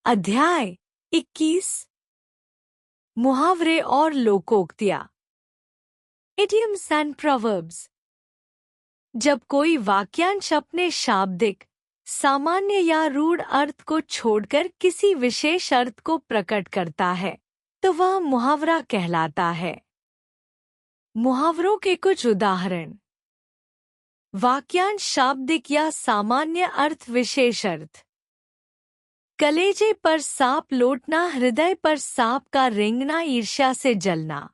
अध्याय 21 मुहावरे और लोकोक्तियाँ। Idioms and proverbs. जब कोई वाक्यांश अपने शाब्दिक, सामान्य या रूढ़ अर्थ को छोड़कर किसी विशेष अर्थ को प्रकट करता है तो वह मुहावरा कहलाता है। मुहावरों के कुछ उदाहरण। वाक्यांश शाब्दिक या सामान्य अर्थ विशेष अर्थ। कलेजे पर सांप लौटना, हृदय पर सांप का रेंगना, ईर्ष्या से जलना।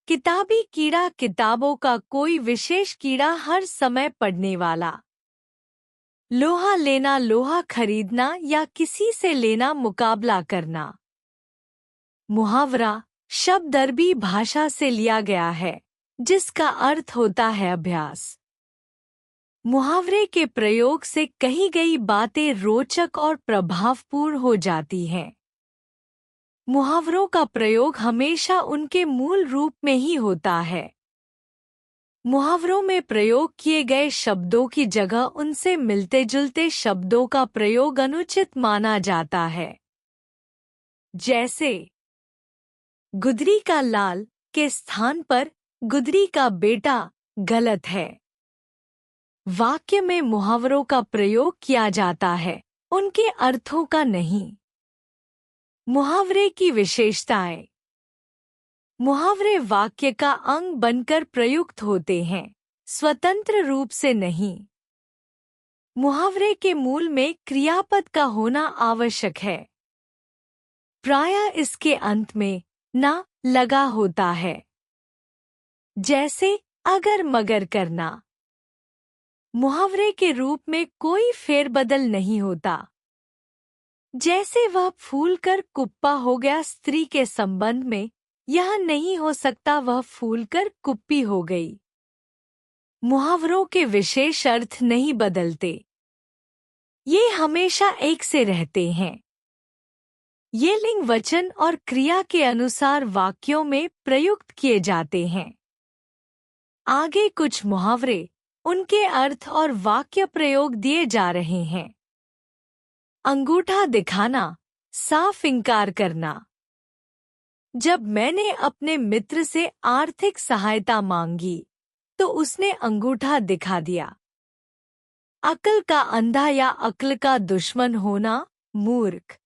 किताबी कीड़ा, किताबों का कोई विशेष कीड़ा, हर समय पढ़ने वाला। लोहा लेना, लोहा खरीदना या किसी से लेना, मुकाबला करना। मुहावरा शब्द अरबी भाषा से लिया गया है जिसका अर्थ होता है अभ्यास। मुहावरे के प्रयोग से कही गई बातें रोचक और प्रभावपूर्ण हो जाती हैं। मुहावरों का प्रयोग हमेशा उनके मूल रूप में ही होता है। मुहावरों में प्रयोग किए गए शब्दों की जगह उनसे मिलते जुलते शब्दों का प्रयोग अनुचित माना जाता है। जैसे गुदरी का लाल के स्थान पर गुदरी का बेटा गलत है। वाक्य में मुहावरों का प्रयोग किया जाता है, उनके अर्थों का नहीं। मुहावरे की विशेषताएं। मुहावरे वाक्य का अंग बनकर प्रयुक्त होते हैं, स्वतंत्र रूप से नहीं। मुहावरे के मूल में क्रियापद का होना आवश्यक है। प्रायः इसके अंत में ना लगा होता है। जैसे अगर मगर करना। मुहावरे के रूप में कोई फेरबदल नहीं होता। जैसे वह फूल कर कुप्पा हो गया, स्त्री के संबंध में यह नहीं हो सकता वह फूल कर कुप्पी हो गई। मुहावरों के विशेष अर्थ नहीं बदलते, ये हमेशा एक से रहते हैं। ये लिंग, वचन और क्रिया के अनुसार वाक्यों में प्रयुक्त किए जाते हैं। आगे कुछ मुहावरे, उनके अर्थ और वाक्य प्रयोग दिए जा रहे हैं। अंगूठा दिखाना, साफ इंकार करना। जब मैंने अपने मित्र से आर्थिक सहायता मांगी तो उसने अंगूठा दिखा दिया। अक्ल का अंधा या अक्ल का दुश्मन होना, मूर्ख।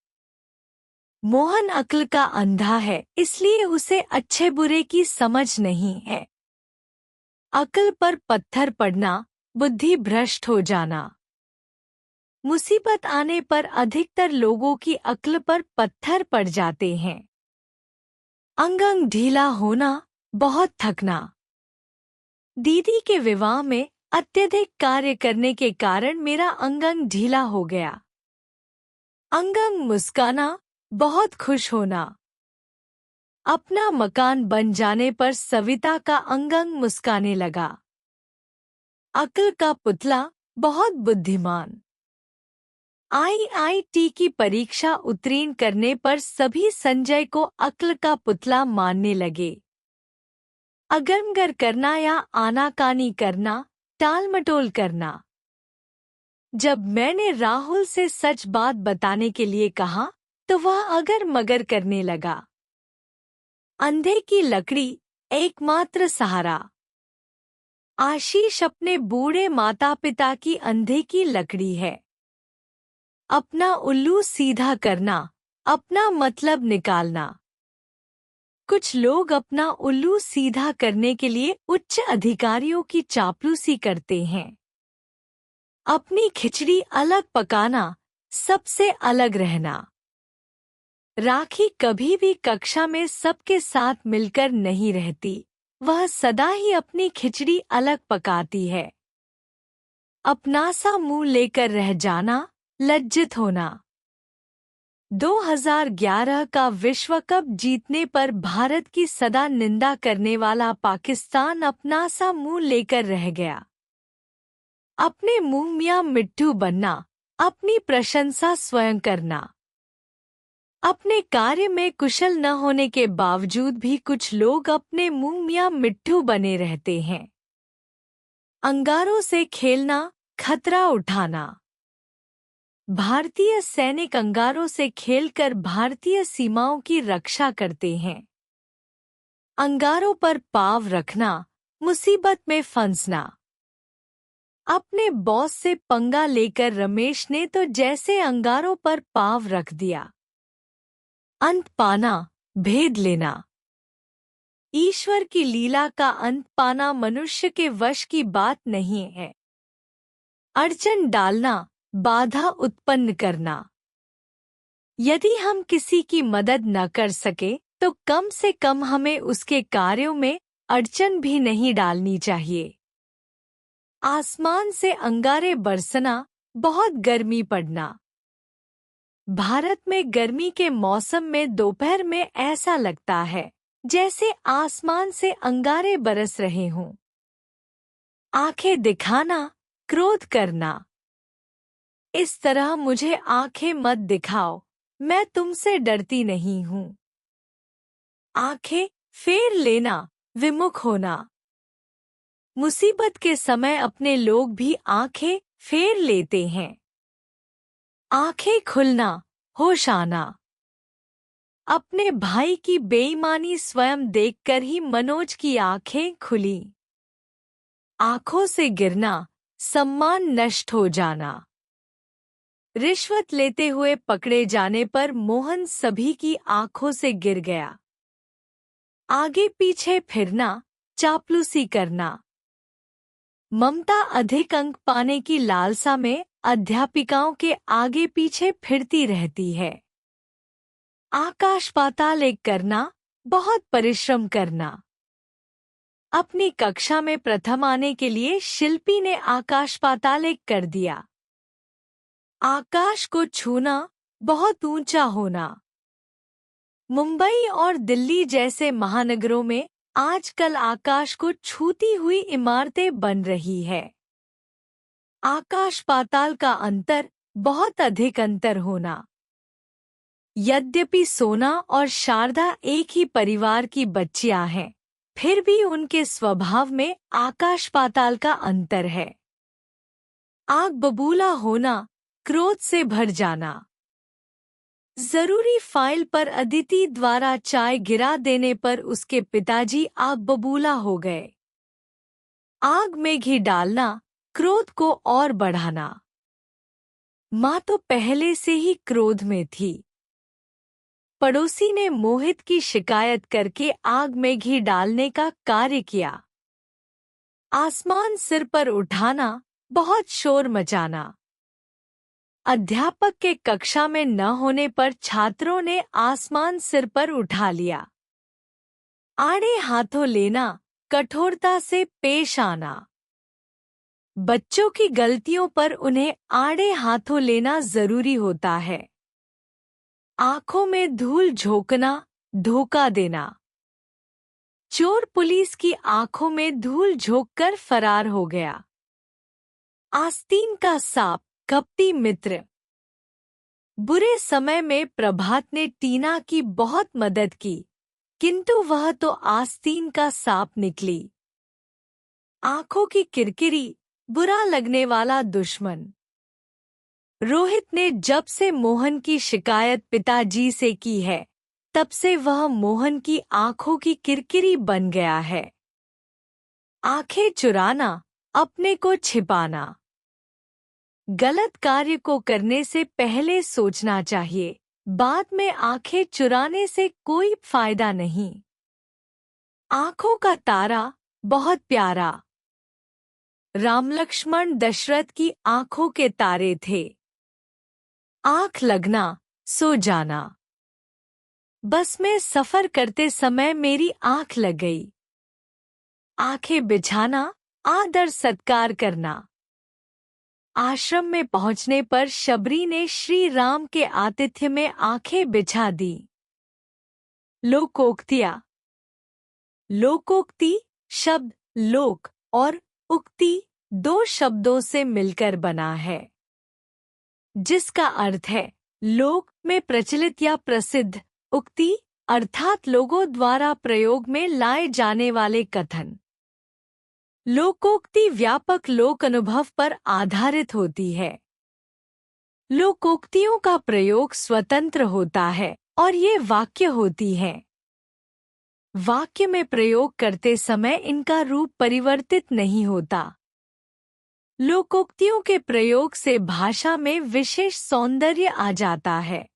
मोहन अक्ल का अंधा है इसलिए उसे अच्छे बुरे की समझ नहीं है। अक्ल पर पत्थर पड़ना, बुद्धि भ्रष्ट हो जाना। मुसीबत आने पर अधिकतर लोगों की अक्ल पर पत्थर पड़ जाते हैं। अंग अंग ढीला होना, बहुत थकना। दीदी के विवाह में अत्यधिक कार्य करने के कारण मेरा अंग अंग ढीला हो गया। अंग अंग मुस्काना, बहुत खुश होना। अपना मकान बन जाने पर सविता का अंग अंग मुस्काने लगा। अक्ल का पुतला, बहुत बुद्धिमान। IIT की परीक्षा उत्तीर्ण करने पर सभी संजय को अक्ल का पुतला मानने लगे। अगमगर करना या आनाकानी करना, टालमटोल करना। जब मैंने राहुल से सच बात बताने के लिए कहा तो वह अगर मगर करने लगा। अंधे की लकड़ी, एकमात्र सहारा। आशीष अपने बूढ़े माता पिता की अंधे की लकड़ी है। अपना उल्लू सीधा करना, अपना मतलब निकालना। कुछ लोग अपना उल्लू सीधा करने के लिए उच्च अधिकारियों की चापलूसी करते हैं। अपनी खिचड़ी अलग पकाना, सबसे अलग रहना। राखी कभी भी कक्षा में सबके साथ मिलकर नहीं रहती, वह सदा ही अपनी खिचड़ी अलग पकाती है। अपना सा मुंह लेकर रह जाना, लज्जित होना। 2011 का विश्व कप जीतने पर भारत की सदा निंदा करने वाला पाकिस्तान अपना सा मुंह लेकर रह गया। अपने मुंह मियां मिट्ठू बनना, अपनी प्रशंसा स्वयं करना। अपने कार्य में कुशल न होने के बावजूद भी कुछ लोग अपने मुंह मियां मिट्ठू बने रहते हैं। अंगारों से खेलना, खतरा उठाना। भारतीय सैनिक अंगारों से खेलकर भारतीय सीमाओं की रक्षा करते हैं। अंगारों पर पाँव रखना, मुसीबत में फंसना। अपने बॉस से पंगा लेकर रमेश ने तो जैसे अंगारों पर पाँव रख दिया। अंत पाना, भेद लेना। ईश्वर की लीला का अंत पाना मनुष्य के वश की बात नहीं है। अड़चन डालना, बाधा उत्पन्न करना। यदि हम किसी की मदद न कर सके तो कम से कम हमें उसके कार्यों में अड़चन भी नहीं डालनी चाहिए। आसमान से अंगारे बरसना, बहुत गर्मी पड़ना। भारत में गर्मी के मौसम में दोपहर में ऐसा लगता है जैसे आसमान से अंगारे बरस रहे हों। आंखें दिखाना, क्रोध करना। इस तरह मुझे आंखें मत दिखाओ, मैं तुमसे डरती नहीं हूँ। आंखें फेर लेना, विमुख होना। मुसीबत के समय अपने लोग भी आंखें फेर लेते हैं। आंखें खुलना, होश आना। अपने भाई की बेईमानी स्वयं देखकर ही मनोज की आंखें खुली। आंखों से गिरना, सम्मान नष्ट हो जाना। रिश्वत लेते हुए पकड़े जाने पर मोहन सभी की आंखों से गिर गया। आगे पीछे फिरना, चापलूसी करना। ममता अधिक अंक पाने की लालसा में अध्यापिकाओं के आगे पीछे फिरती रहती है। आकाश पाताल एक करना, बहुत परिश्रम करना। अपनी कक्षा में प्रथम आने के लिए शिल्पी ने आकाश पाताल एक कर दिया। आकाश को छूना, बहुत ऊंचा होना। मुंबई और दिल्ली जैसे महानगरों में आजकल आकाश को छूती हुई इमारतें बन रही है। आकाश पाताल का अंतर, बहुत अधिक अंतर होना। यद्यपि सोना और शारदा एक ही परिवार की बच्चियां हैं, फिर भी उनके स्वभाव में आकाश पाताल का अंतर है। आग बबूला होना, क्रोध से भर जाना। जरूरी फाइल पर अदिति द्वारा चाय गिरा देने पर उसके पिताजी आग बबूला हो गए। आग में घी डालना, क्रोध को और बढ़ाना। माँ तो पहले से ही क्रोध में थी। पड़ोसी ने मोहित की शिकायत करके आग में घी डालने का कार्य किया। आसमान सिर पर उठाना, बहुत शोर मचाना। अध्यापक के कक्षा में न होने पर छात्रों ने आसमान सिर पर उठा लिया। आड़े हाथों लेना, कठोरता से पेश आना। बच्चों की गलतियों पर उन्हें आड़े हाथों लेना जरूरी होता है। आंखों में धूल झोंकना, धोखा देना। चोर पुलिस की आंखों में धूल झोंककर फरार हो गया। आस्तीन का सांप, कपटी मित्र। बुरे समय में प्रभात ने टीना की बहुत मदद की, किंतु वह तो आस्तीन का सांप निकली। आंखों की किरकिरी, बुरा लगने वाला दुश्मन। रोहित ने जब से मोहन की शिकायत पिताजी से की है, तब से वह मोहन की आंखों की किरकिरी बन गया है। आंखें चुराना, अपने को छिपाना। गलत कार्य को करने से पहले सोचना चाहिए, बाद में आंखें चुराने से कोई फायदा नहीं। आंखों का तारा, बहुत प्यारा। राम लक्ष्मण दशरथ की आंखों के तारे थे। आंख लगना, सो जाना। बस में सफर करते समय मेरी आंख लग गई। आंखें बिछाना, आदर सत्कार करना। आश्रम में पहुंचने पर शबरी ने श्री राम के आतिथ्य में आंखें बिछा दी। लोकोक्तियाँ। लोकोक्ति शब्द लोक और उक्ति दो शब्दों से मिलकर बना है, जिसका अर्थ है लोक में प्रचलित या प्रसिद्ध, उक्ति अर्थात लोगों द्वारा प्रयोग में लाए जाने वाले कथन। लोकोक्ति व्यापक लोक अनुभव पर आधारित होती है। लोकोक्तियों का प्रयोग स्वतंत्र होता है और ये वाक्य होती हैं। वाक्य में प्रयोग करते समय इनका रूप परिवर्तित नहीं होता। लोकोक्तियों के प्रयोग से भाषा में विशेष सौंदर्य आ जाता है।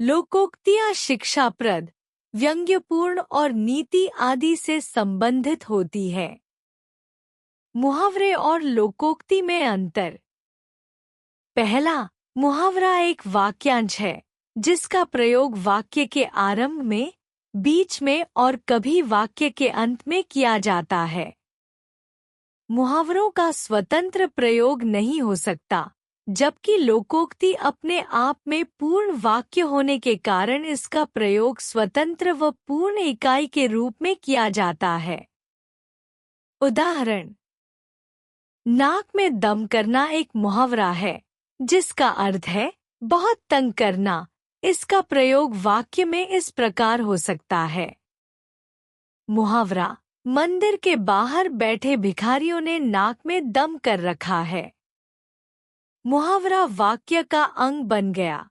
लोकोक्तियां शिक्षाप्रद, व्यंग्यपूर्ण और नीति आदि से संबंधित होती है। मुहावरे और लोकोक्ति में अंतर। पहला, मुहावरा एक वाक्यांश है जिसका प्रयोग वाक्य के आरंभ में, बीच में और कभी वाक्य के अंत में किया जाता है। मुहावरों का स्वतंत्र प्रयोग नहीं हो सकता, जबकि लोकोक्ति अपने आप में पूर्ण वाक्य होने के कारण इसका प्रयोग स्वतंत्र व पूर्ण इकाई के रूप में किया जाता है। उदाहरण, नाक में दम करना एक मुहावरा है जिसका अर्थ है बहुत तंग करना। इसका प्रयोग वाक्य में इस प्रकार हो सकता है। मुहावरा, मंदिर के बाहर बैठे भिखारियों ने नाक में दम कर रखा है। मुहावरा वाक्य का अंग बन गया।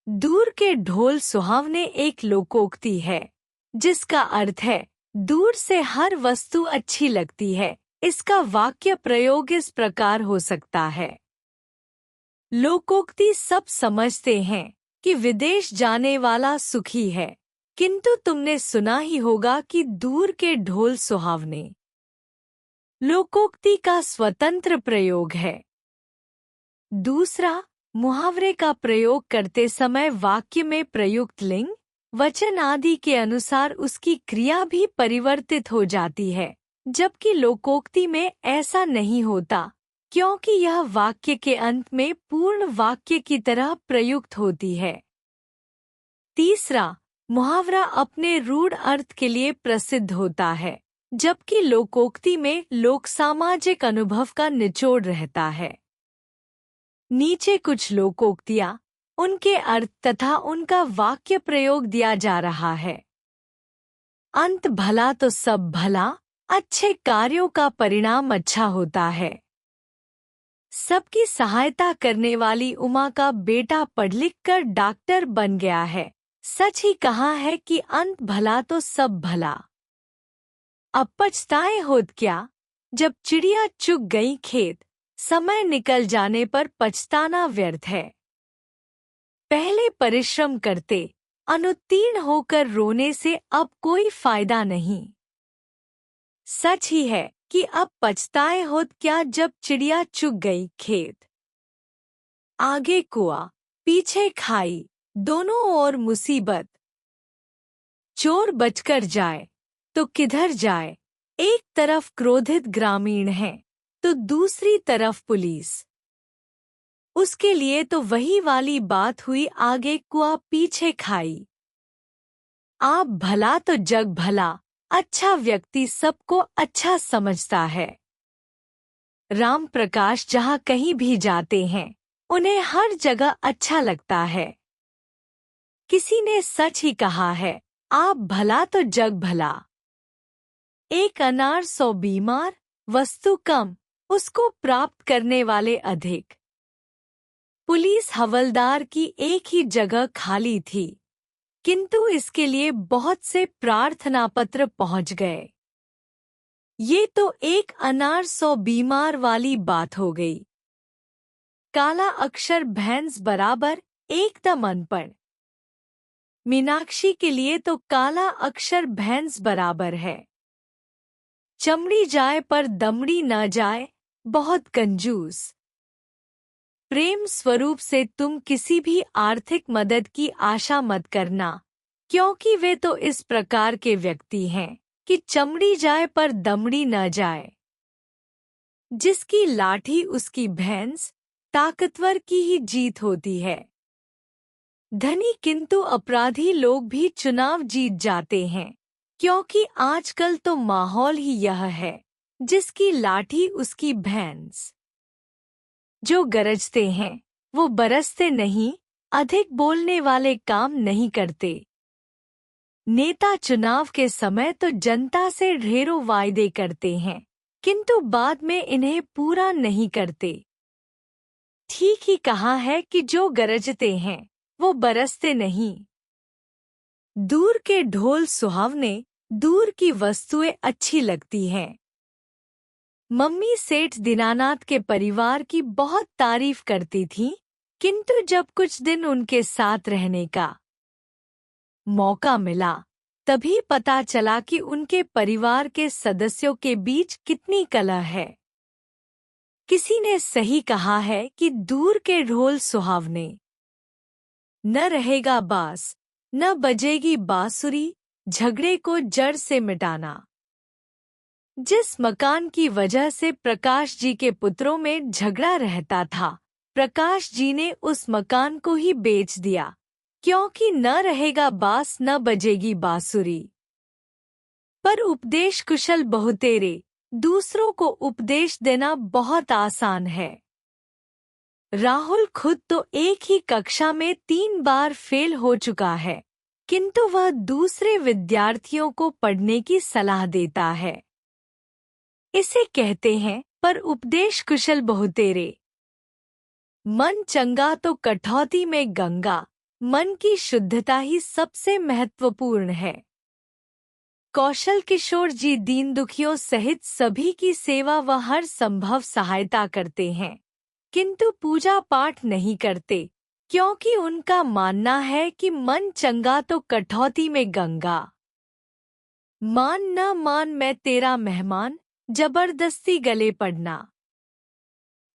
दूर के ढोल सुहावने एक लोकोक्ति है जिसका अर्थ है दूर से हर वस्तु अच्छी लगती है। इसका वाक्य प्रयोग इस प्रकार हो सकता है। लोकोक्ति सब समझते हैं कि विदेश जाने वाला सुखी है, किंतु तुमने सुना ही होगा कि दूर के ढोल सुहावने। लोकोक्ति का स्वतंत्र प्रयोग है। दूसरा, मुहावरे का प्रयोग करते समय वाक्य में प्रयुक्त लिंग, वचन आदि के अनुसार उसकी क्रिया भी परिवर्तित हो जाती है, जबकि लोकोक्ति में ऐसा नहीं होता, क्योंकि यह वाक्य के अंत में पूर्ण वाक्य की तरह प्रयुक्त होती है। तीसरा, मुहावरा अपने रूढ़ अर्थ के लिए प्रसिद्ध होता है, जबकि लोकोक्ति में लोक सामाजिक अनुभव का निचोड़ रहता है। नीचे कुछ लोकोक्तियां, उनके अर्थ तथा उनका वाक्य प्रयोग दिया जा रहा है। अंत भला तो सब भला, अच्छे कार्यों का परिणाम अच्छा होता है। सबकी सहायता करने वाली उमा का बेटा पढ़ लिख कर डॉक्टर बन गया है। सच ही कहा है कि अंत भला तो सब भला। अब पछताए होत क्या, जब चिड़िया चुग गई खेत, समय निकल जाने पर पछताना व्यर्थ है। पहले परिश्रम करते, अनुत्तीर्ण होकर रोने से अब कोई फायदा नहीं। सच ही है कि अब पछताए होत क्या जब चिड़िया चुग गई खेत। आगे कुआं, पीछे खाई, दोनों ओर मुसीबत। चोर बचकर जाए तो किधर जाए, एक तरफ क्रोधित ग्रामीण है तो दूसरी तरफ पुलिस। उसके लिए तो वही वाली बात हुई, आगे कुआं पीछे खाई। आप भला तो जग भला, अच्छा व्यक्ति सबको अच्छा समझता है। राम प्रकाश जहाँ कहीं भी जाते हैं, उन्हें हर जगह अच्छा लगता है। किसी ने सच ही कहा है, आप भला तो जग भला। एक अनार 100 बीमार, वस्तु कम, उसको प्राप्त करने वाले अधिक। पुलिस हवलदार की एक ही जगह खाली थी, किंतु इसके लिए बहुत से प्रार्थना पत्र पहुंच गए। ये तो एक अनार 100 बीमार वाली बात हो गई। काला अक्षर भैंस बराबर, एकदम अनपढ़। मीनाक्षी के लिए तो काला अक्षर भैंस बराबर है। चमड़ी जाए पर दमड़ी न जाए, बहुत कंजूस। प्रेम स्वरूप से तुम किसी भी आर्थिक मदद की आशा मत करना, क्योंकि वे तो इस प्रकार के व्यक्ति हैं कि चमड़ी जाए पर दमड़ी न जाए। जिसकी लाठी उसकी भैंस, ताकतवर की ही जीत होती है। धनी किंतु अपराधी लोग भी चुनाव जीत जाते हैं, क्योंकि आजकल तो माहौल ही यह है, जिसकी लाठी उसकी भैंस। जो गरजते हैं वो बरसते नहीं, अधिक बोलने वाले काम नहीं करते। नेता चुनाव के समय तो जनता से ढेरों वायदे करते हैं, किंतु बाद में इन्हें पूरा नहीं करते। ठीक ही कहा है कि जो गरजते हैं वो बरसते नहीं। दूर के ढोल सुहावने, दूर की वस्तुएं अच्छी लगती हैं। मम्मी सेठ दीनानाथ के परिवार की बहुत तारीफ करती थी, किंतु जब कुछ दिन उनके साथ रहने का मौका मिला तभी पता चला कि उनके परिवार के सदस्यों के बीच कितनी कलह है। किसी ने सही कहा है कि दूर के ढोल सुहावने, न रहेगा बास, न बजेगी बांसुरी, झगड़े को जड़ से मिटाना। जिस मकान की वजह से प्रकाश जी के पुत्रों में झगड़ा रहता था, प्रकाश जी ने उस मकान को ही बेच दिया, क्योंकि न रहेगा बास न बजेगी बांसुरी। पर उपदेश कुशल बहुतेरे, दूसरों को उपदेश देना बहुत आसान है। राहुल खुद तो एक ही कक्षा में 3 बार फेल हो चुका है, किंतु वह दूसरे विद्यार्थियों को पढ़ने की सलाह देता है। इसे कहते हैं पर उपदेश कुशल बहुतेरे। मन चंगा तो कठौती में गंगा, मन की शुद्धता ही सबसे महत्वपूर्ण है। कौशल किशोर जी दीन दुखियों सहित सभी की सेवा व हर संभव सहायता करते हैं, किंतु पूजा पाठ नहीं करते, क्योंकि उनका मानना है कि मन चंगा तो कठौती में गंगा। मान न मान मैं तेरा मेहमान, जबरदस्ती गले पड़ना।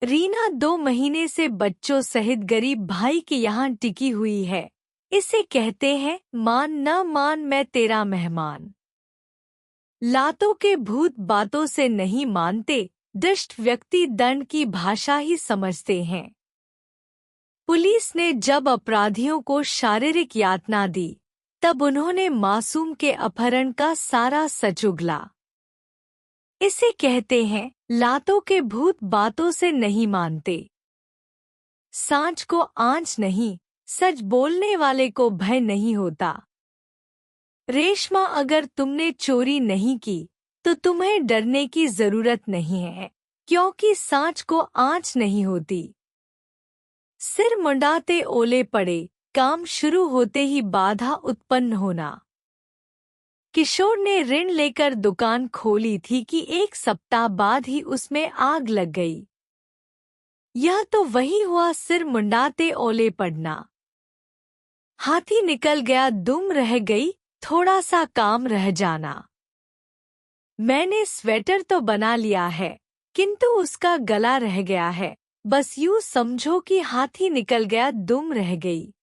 रीना 2 महीने से बच्चों सहित गरीब भाई के यहाँ टिकी हुई है। इसे कहते हैं मान न मान मैं तेरा मेहमान। लातों के भूत बातों से नहीं मानते, दुष्ट व्यक्ति दंड की भाषा ही समझते हैं। पुलिस ने जब अपराधियों को शारीरिक यातना दी, तब उन्होंने मासूम के अपहरण का सारा सच उगला। इसे कहते हैं लातों के भूत बातों से नहीं मानते। सांच को आंच नहीं, सच बोलने वाले को भय नहीं होता। रेशमा अगर तुमने चोरी नहीं की तो तुम्हें डरने की जरूरत नहीं है, क्योंकि सांच को आंच नहीं होती। सिर मुंडाते ओले पड़े, काम शुरू होते ही बाधा उत्पन्न होना। किशोर ने ऋण लेकर दुकान खोली थी कि 1 सप्ताह बाद ही उसमें आग लग गई। यह तो वही हुआ सिर मुंडाते ओले पड़ना। हाथी निकल गया दुम रह गई, थोड़ा सा काम रह जाना। मैंने स्वेटर तो बना लिया है, किंतु उसका गला रह गया है। बस यूं समझो कि हाथी निकल गया दुम रह गई।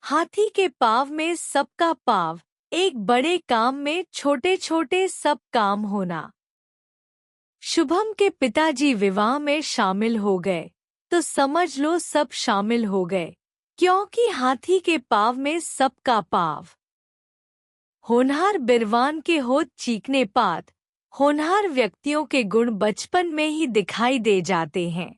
हाथी के पाँव में सबका पाँव, एक बड़े काम में छोटे छोटे सब काम होना। शुभम के पिताजी विवाह में शामिल हो गए तो समझ लो सब शामिल हो गए, क्योंकि हाथी के पाँव में सबका पाँव। होनहार बिरवान के होत चीकने पात, होनहार व्यक्तियों के गुण बचपन में ही दिखाई दे जाते हैं।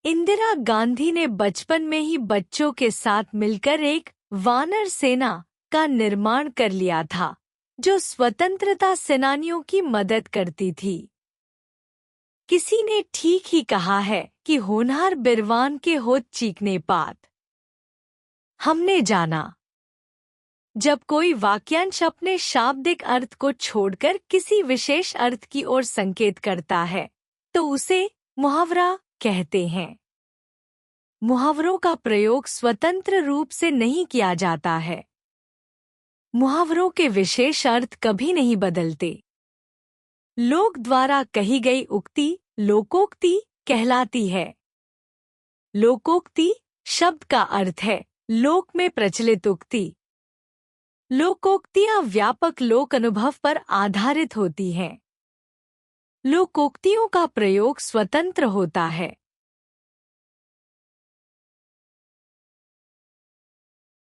इंदिरा गांधी ने बचपन में ही बच्चों के साथ मिलकर एक वानर सेना का निर्माण कर लिया था, जो स्वतंत्रता सेनानियों की मदद करती थी। किसी ने ठीक ही कहा है कि होनहार बिरवान के होत चीकने पात। हमने जाना, जब कोई वाक्यांश अपने शाब्दिक अर्थ को छोड़कर किसी विशेष अर्थ की ओर संकेत करता है तो उसे मुहावरा कहते हैं। मुहावरों का प्रयोग स्वतंत्र रूप से नहीं किया जाता है। मुहावरों के विशेष अर्थ कभी नहीं बदलते। लोक द्वारा कही गई उक्ति लोकोक्ति कहलाती है। लोकोक्ति शब्द का अर्थ है लोक में प्रचलित उक्ति। लोकोक्तियां व्यापक लोक अनुभव पर आधारित होती हैं। लोकोक्तियों का प्रयोग स्वतंत्र होता है।